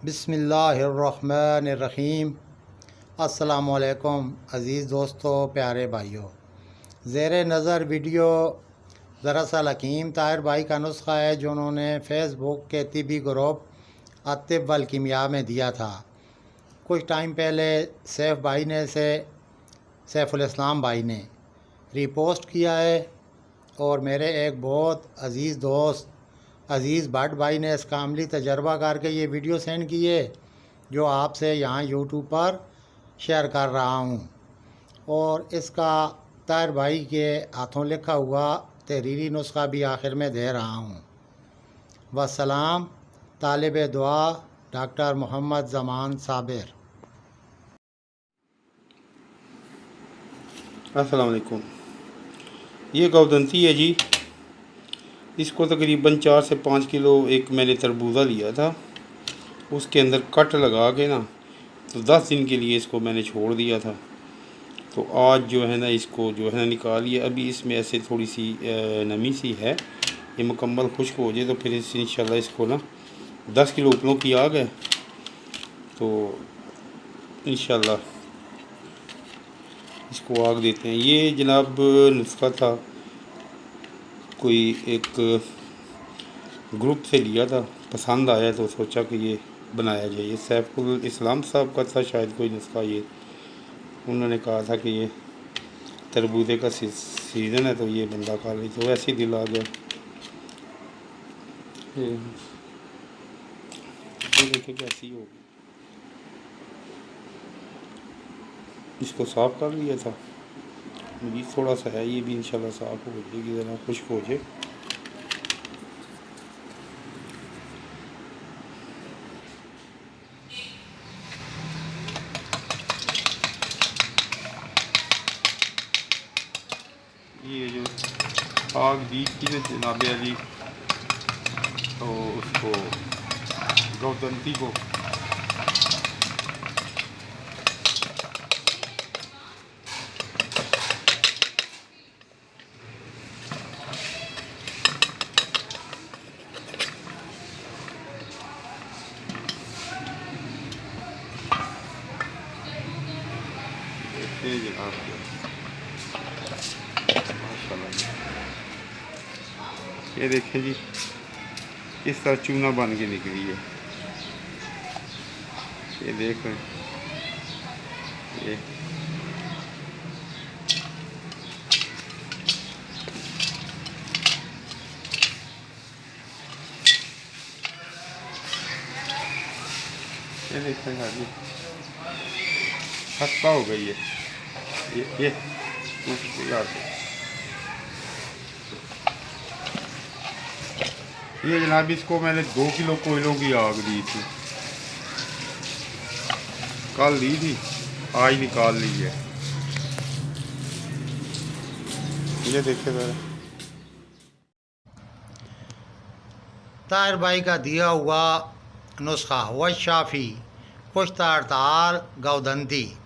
बिस्मिल्लाहिर्रहमानिर्रहीम। अस्सलामुअलैकुम अज़ीज़ दोस्तों, प्यारे भाइयों। ज़ेरे नज़र वीडियो दरअसल हकीम ताहिर भाई का नुस्खा है जो उन्होंने फ़ेसबुक के तिबी ग्रुप अतिब वल कीमिया में दिया था। कुछ टाइम पहले सैफ़ुल इस्लाम भाई ने रीपोस्ट किया है और मेरे एक बहुत अज़ीज़ दोस्त अज़ीज़ भट्ट भाई ने इसका अमली तजर्बा करके ये वीडियो सेंड की है जो आपसे यहाँ यूट्यूब पर शेयर कर रहा हूँ। और इसका ताहिर भाई के हाथों लिखा हुआ तहरीरी नुस्खा भी आखिर में दे रहा हूँ। वस्सलाम। तालिब दुआ डॉक्टर मोहम्मद ज़मान साबिर। अस्सलाम वालेकुम। ये गौदंती है जी। इसको तकरीबन 4 से 5 किलो एक मैंने तरबूजा लिया था, उसके अंदर कट लगा के ना तो 10 दिन के लिए इसको मैंने छोड़ दिया था। तो आज जो है ना इसको जो है ना निकालिए। अभी इसमें ऐसे थोड़ी सी नमी सी है, ये मुकम्मल खुश्क हो जाए तो फिर इंशाल्लाह इसको ना 10 किलो उपलों की आग है तो इंशाल्लाह इसको आग देते हैं। ये जनाब नुस्खा था, कोई एक ग्रुप से लिया था, पसंद आया तो सोचा कि ये बनाया जाए। ये सैफ़ुल इस्लाम साहब का था शायद कोई नुस्खा। ये उन्होंने कहा था कि ये तरबूजे का सीज़न है तो ये बंदा खा ले, तो वैसे ही दिल आ गया। ये देखिए कैसी होगी। इसको साफ़ कर लिया था, मुझे थोड़ा सा है, ये भी इंशाल्लाह साफ़ हो जाएगी, ज़रा खुश्क हो जाए। ये जो आग दी थी ना जनाब अली, तो उसको गौदंती को जनाब माशाल्लाह। ये देखें जी किस तरह चूना बन के निकली है। ये देख रहे हैं, ये देखें जी खस्ता हो गई है। ये ये जनाब इसको मैंने 2 किलो कोयलों की आग दी थी, कल दी थी, आज निकाल ली है। ये देखे ज़रा ताहिर भाई का दिया हुआ नुस्खा वशाफ़ी कुश्ता हड़ताल गौदंती।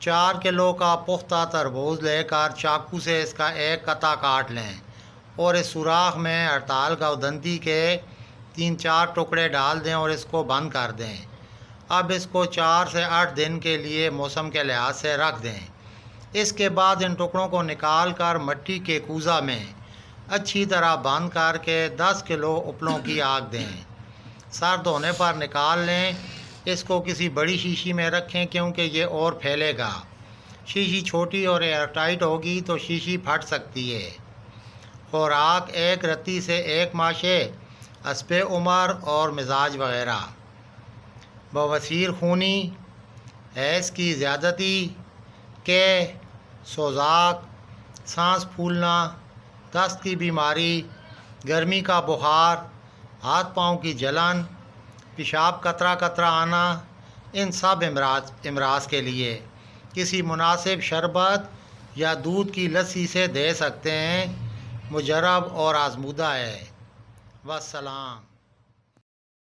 4 किलो का पुख्ता तरबूज लेकर चाकू से इसका एक कता काट लें और इस सुराख में हड़ताल गौदंती के 3-4 टुकड़े डाल दें और इसको बंद कर दें। अब इसको 4 से 8 दिन के लिए मौसम के लिहाज से रख दें। इसके बाद इन टुकड़ों को निकाल कर मिट्टी के कूज़ा में अच्छी तरह बंद करके 10 किलो उपलों की आग दें। सर्द होने पर निकाल लें। इसको किसी बड़ी शीशी में रखें क्योंकि ये और फैलेगा। शीशी छोटी और एयरटाइट होगी तो शीशी फट सकती है। खुराक 1 रत्ती से 1 माशे, हस्बे उम्र और मिजाज वगैरह। बवासीर खूनी, हैज़ की ज़्यादती के सोजाक, सांस फूलना, दस्त की बीमारी, गर्मी का बुखार, हाथ पाँव की जलन, पेशाब कतरा कतरा आना, इन सब इमराज के लिए किसी मुनासिब शरबत या दूध की लस्सी से दे सकते हैं। मुजरब और आज़मूदा है। वस्सलाम।